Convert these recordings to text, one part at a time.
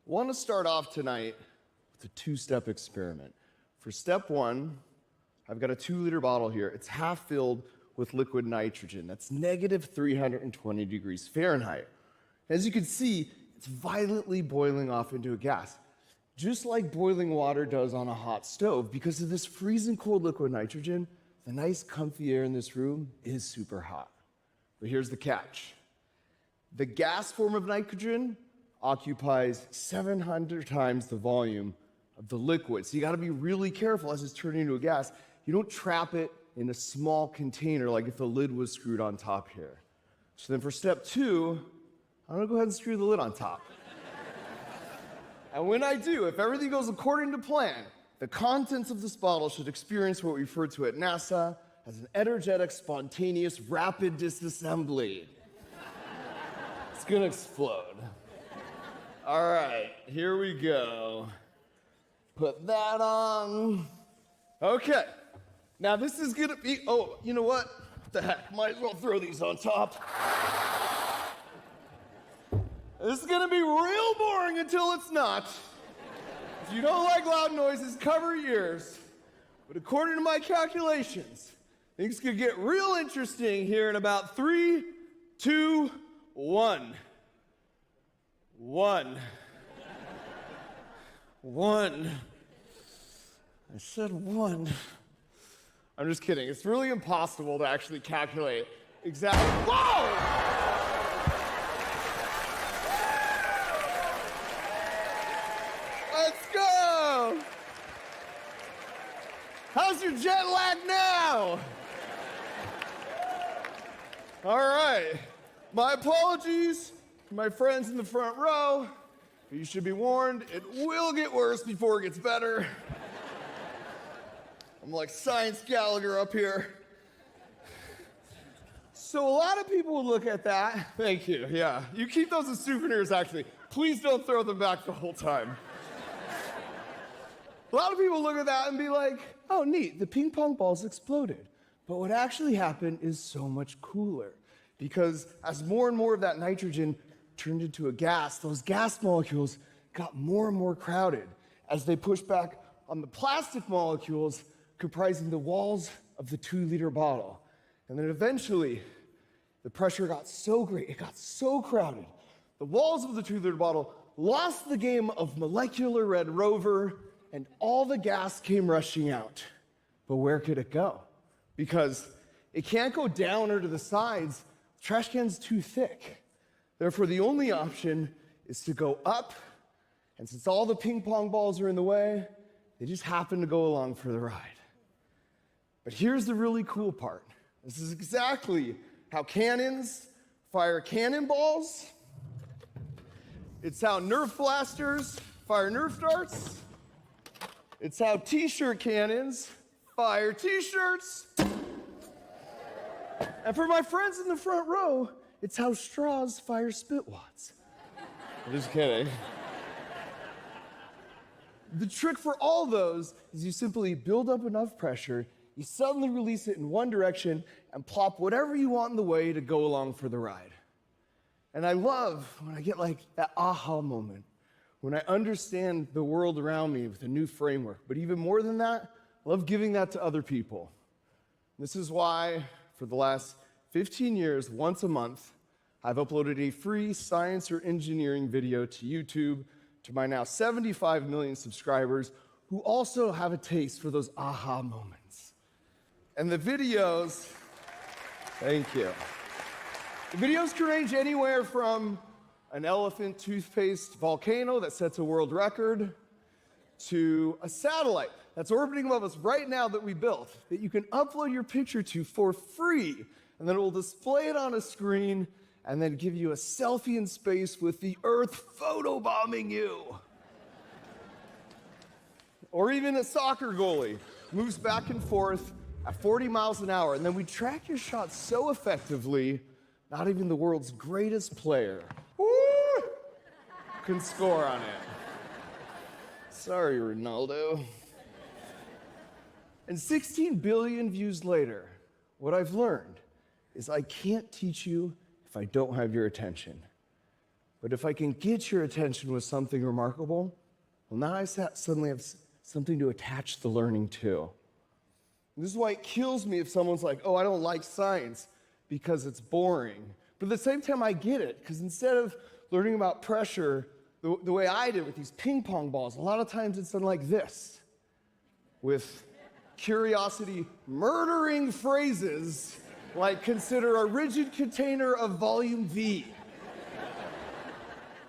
Want to start off tonight with a two-step experiment. For step one, I've got a 2-liter bottle here. It's half filled with liquid nitrogen. That's negative 320 degrees Fahrenheit. As you can see, it's violently boiling off into a gas, just like boiling water does on a hot stove. Because of this freezing cold liquid nitrogen, the nice comfy air in this room is super hot. But here's the catch. The gas form of nitrogen occupies 700 times the volume of the liquid. So you gotta be really careful as it's turning into a gas. You don't trap it in a small container like if the lid was screwed on top here. So then for step two, I'm gonna go ahead and screw the lid on top. And when I do, if everything goes according to plan, the contents of this bottle should experience what we refer to at NASA as an energetic, spontaneous, rapid disassembly. It's gonna explode. All right, here we go. Put that on. Okay, now this is gonna be, oh, you know what? What the heck, might as well throw these on top. This is gonna be real boring until it's not. If you don't like loud noises, cover your ears. But according to my calculations, things could get real interesting here in about 3, 2, 1. 1. I said 1. I'm just kidding. It's really impossible to actually calculate exactly. Whoa! Let's go! How's your jet lag now? All right. My apologies to my friends in the front row. But you should be warned, it will get worse before it gets better. I'm like Science Gallagher up here. So a lot of people will look at that. Thank you, yeah. You keep those as souvenirs, actually. Please don't throw them back the whole time. A lot of people look at that and be like, oh, neat, the ping pong balls exploded. But what actually happened is so much cooler. Because as more and more of that nitrogen turned into a gas, those gas molecules got more and more crowded as they pushed back on the plastic molecules comprising the walls of the 2-liter bottle. And then eventually, the pressure got so great, it got so crowded, the walls of the 2-liter bottle lost the game of Molecular Red Rover, and all the gas came rushing out. But where could it go? Because it can't go down or to the sides. The trash can's too thick. Therefore, the only option is to go up, and since all the ping pong balls are in the way, they just happen to go along for the ride. But here's the really cool part. This is exactly how cannons fire cannonballs. It's how Nerf blasters fire Nerf darts. It's how t-shirt cannons fire t-shirts. And for my friends in the front row, it's how straws fire spitwads. I'm just kidding. The trick for all those is you simply build up enough pressure, you suddenly release it in one direction, and plop whatever you want in the way to go along for the ride. And I love when I get like that aha moment, when I understand the world around me with a new framework. But even more than that, I love giving that to other people. This is why, for the last 15 years, once a month, I've uploaded a free science or engineering video to YouTube to my now 75 million subscribers who also have a taste for those aha moments. And the videos, thank you. The videos can range anywhere from an elephant toothpaste volcano that sets a world record to a satellite that's orbiting above us right now that we built that you can upload your picture to for free, and then it will display it on a screen and then give you a selfie in space with the Earth photobombing you. Or even a soccer goalie moves back and forth at 40 miles an hour, and then we track your shot so effectively, not even the world's greatest player can score on it. Sorry, Ronaldo. And 16 billion views later, what I've learned is I can't teach you if I don't have your attention. But if I can get your attention with something remarkable, well, now I suddenly have something to attach the learning to. And this is why it kills me if someone's like, oh, I don't like science because it's boring. But at the same time, I get it, because instead of learning about pressure the way I did with these ping pong balls, a lot of times it's done like this, with curiosity murdering phrases like consider a rigid container of volume V.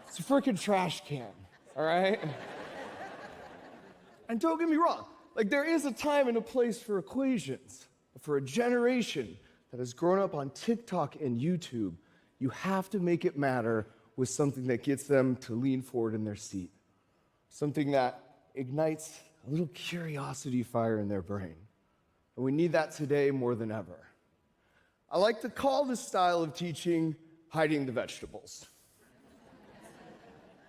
It's a freaking trash can, all right? And don't get me wrong, like there is a time and a place for equations. But for a generation that has grown up on TikTok and YouTube, you have to make it matter with something that gets them to lean forward in their seat. Something that ignites a little curiosity fire in their brain. And we need that today more than ever. I like to call this style of teaching hiding the vegetables.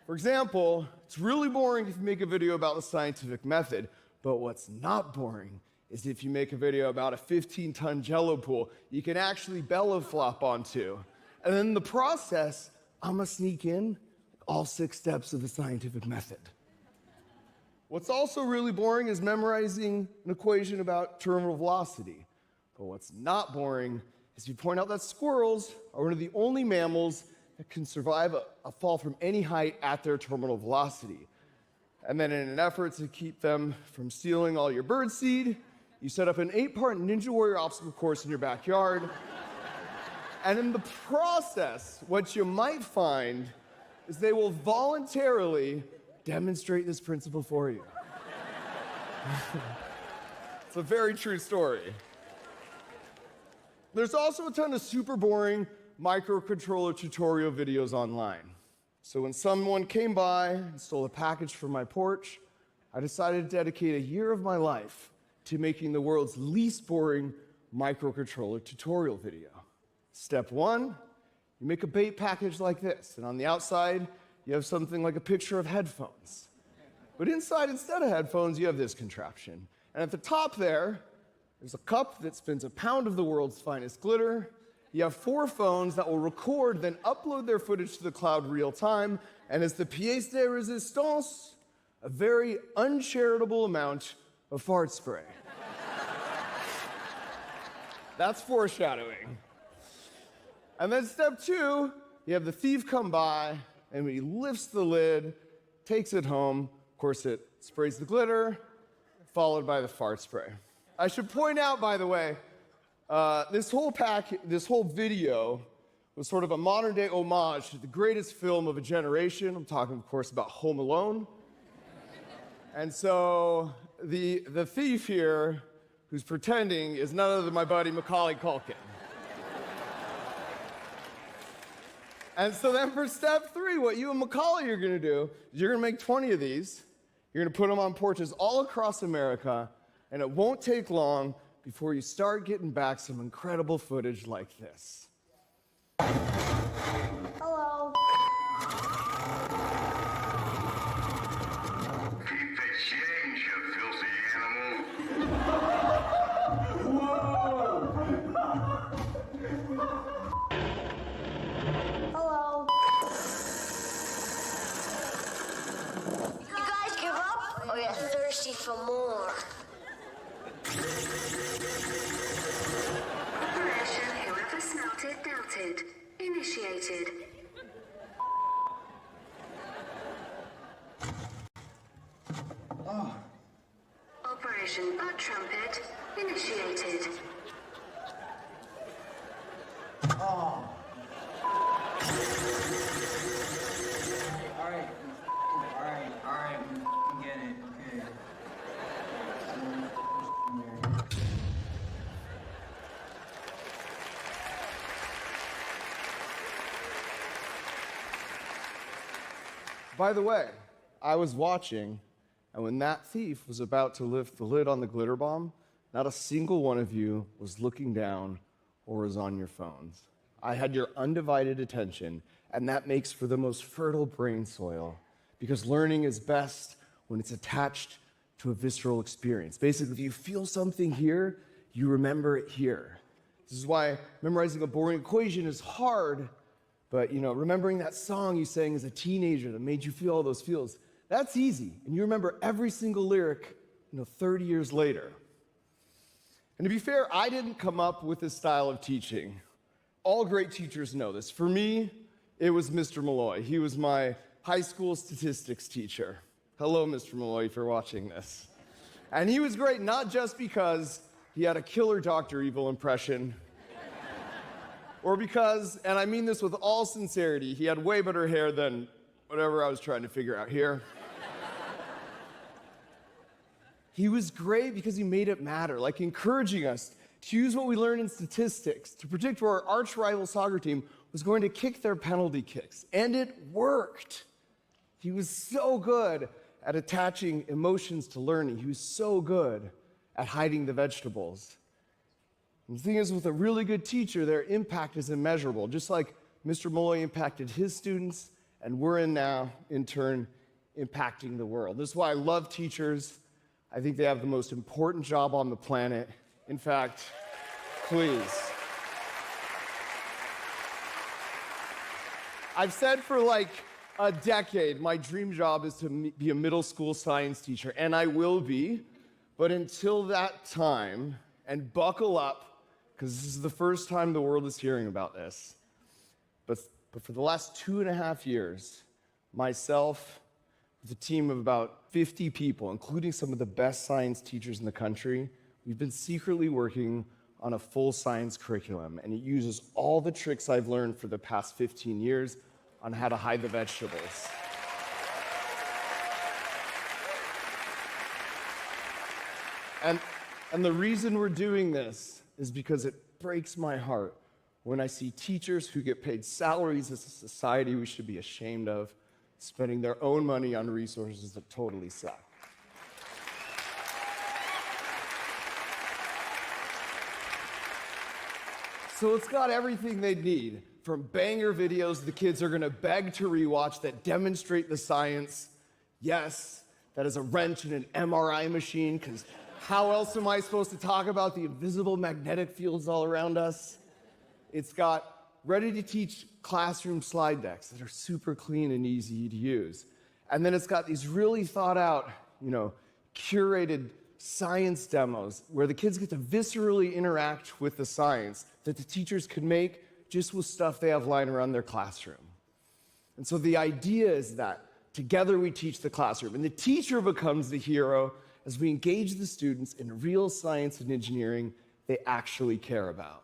For example, it's really boring if you make a video about the scientific method, but what's not boring is if you make a video about a 15-ton Jello pool you can actually bellow flop onto. And then in the process, I'm gonna sneak in all 6 steps of the scientific method. What's also really boring is memorizing an equation about terminal velocity. But what's not boring is you point out that squirrels are one of the only mammals that can survive a fall from any height at their terminal velocity. And then in an effort to keep them from stealing all your birdseed, you set up an 8-part Ninja Warrior obstacle course in your backyard. And in the process, what you might find is they will voluntarily demonstrate this principle for you. It's a very true story. There's also a ton of super boring microcontroller tutorial videos online. So when someone came by and stole a package from my porch, I decided to dedicate a year of my life to making the world's least boring microcontroller tutorial video. Step 1, you make a bait package like this, and on the outside, you have something like a picture of headphones. But inside, instead of headphones, you have this contraption. And at the top there's a cup that spins a pound of the world's finest glitter. You have 4 phones that will record, then upload their footage to the cloud real time. And as the pièce de résistance, a very uncharitable amount of fart spray. That's foreshadowing. And then step 2, you have the thief come by, and he lifts the lid, takes it home. Of course, it sprays the glitter, followed by the fart spray. I should point out, by the way, this whole video was sort of a modern-day homage to the greatest film of a generation. I'm talking, of course, about Home Alone. And so the thief here, who's pretending, is none other than my buddy Macaulay Culkin. And so then for step 3, what you and Macaulay are gonna do is you're gonna make 20 of these, you're gonna put them on porches all across America, and it won't take long before you start getting back some incredible footage like this. Hello. Keep the change, you filthy animal. Hello. You guys give up? Or you're thirsty for more? Operation Whoever Smelt It Doubted initiated. Operation Butt Trumpet initiated. Alright, we get it, okay. By the way, I was watching, and when that thief was about to lift the lid on the glitter bomb, not a single one of you was looking down or was on your phones. I had your undivided attention, and that makes for the most fertile brain soil, because learning is best when it's attached to a visceral experience. Basically, if you feel something here, you remember it here. This is why memorizing a boring equation is hard, But remembering that song you sang as a teenager that made you feel all those feels, that's easy. And you remember every single lyric, 30 years later. And to be fair, I didn't come up with this style of teaching. All great teachers know this. For me, it was Mr. Malloy. He was my high school statistics teacher. Hello, Mr. Malloy, if you're watching this. And he was great not just because he had a killer Dr. Evil impression, or because, and I mean this with all sincerity, he had way better hair than whatever I was trying to figure out here. He was great because he made it matter, like encouraging us to use what we learned in statistics to predict where our arch rival soccer team was going to kick their penalty kicks. And it worked. He was so good at attaching emotions to learning. He was so good at hiding the vegetables. And the thing is, with a really good teacher, their impact is immeasurable, just like Mr. Malloy impacted his students, and we're now, in turn, impacting the world. This is why I love teachers. I think they have the most important job on the planet. In fact, please. I've said for like a decade, my dream job is to be a middle school science teacher, and I will be. But until that time, and buckle up, because this is the first time the world is hearing about this, but for the last 2.5 years, myself, with a team of about 50 people, including some of the best science teachers in the country, we've been secretly working on a full science curriculum, and it uses all the tricks I've learned for the past 15 years on how to hide the vegetables. And the reason we're doing this is because it breaks my heart when I see teachers who get paid salaries as a society we should be ashamed of, spending their own money on resources that totally suck. So it's got everything they need, from banger videos the kids are gonna beg to rewatch that demonstrate the science. Yes, that is a wrench in an MRI machine, because how else am I supposed to talk about the invisible magnetic fields all around us? It's got ready-to-teach classroom slide decks that are super clean and easy to use. And then it's got these really thought-out, curated science demos where the kids get to viscerally interact with the science that the teachers could make just with stuff they have lying around their classroom. And so the idea is that together we teach the classroom, and the teacher becomes the hero as we engage the students in real science and engineering they actually care about.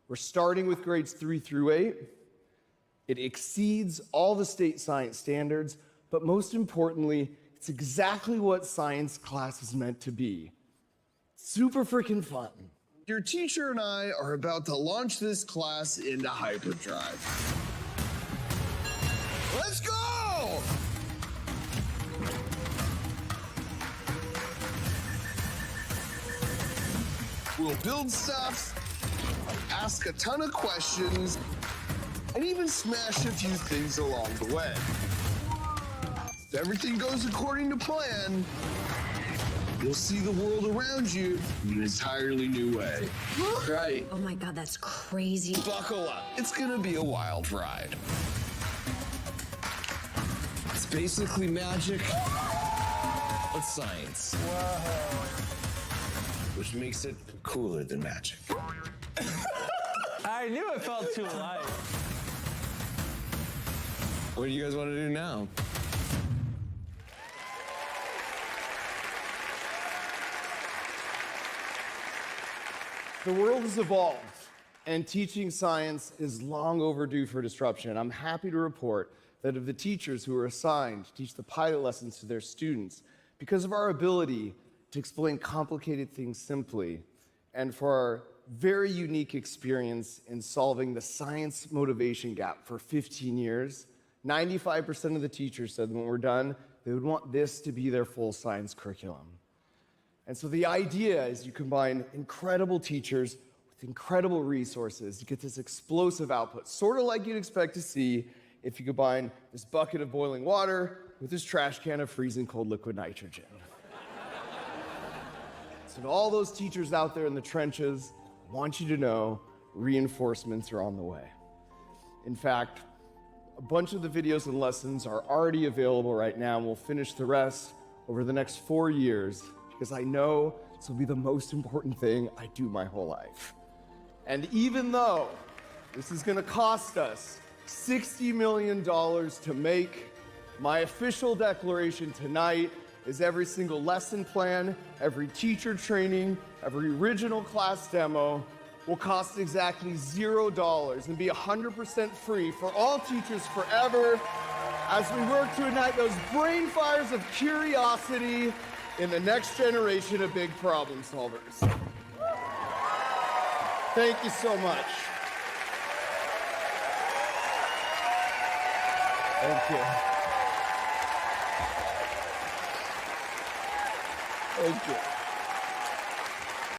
We're starting with grades 3 through 8. It exceeds all the state science standards, but most importantly, it's exactly what science class is meant to be. Super freaking fun. Your teacher and I are about to launch this class into hyperdrive. Let's go! We'll build stuff, ask a ton of questions, and even smash a few things along the way. If everything goes according to plan, you'll see the world around you in an entirely new way. Right. Oh my God, that's crazy. Buckle up. It's gonna be a wild ride. It's basically magic, but science. Which makes it cooler than magic. I knew it felt too light. What do you guys want to do now? The world has evolved, and teaching science is long overdue for disruption. I'm happy to report that of the teachers who are assigned to teach the pilot lessons to their students, because of our ability to explain complicated things simply, and for our very unique experience in solving the science motivation gap for 15 years, 95% of the teachers said that when we're done, they would want this to be their full science curriculum. And so the idea is you combine incredible teachers with incredible resources to get this explosive output, sort of like you'd expect to see if you combine this bucket of boiling water with this trash can of freezing cold liquid nitrogen. So to all those teachers out there in the trenches, I want you to know reinforcements are on the way. In fact, A bunch of the videos and lessons are already available right now, and we'll finish the rest over the next 4 years because I know this will be the most important thing I do my whole life. And even though this is going to cost us $60 million to make, my official declaration tonight is every single lesson plan, every teacher training, every original class demo will cost exactly $0 and be 100% free for all teachers forever as we work to ignite those brain fires of curiosity in the next generation of big problem solvers. Thank you so much. Thank you. Thank you.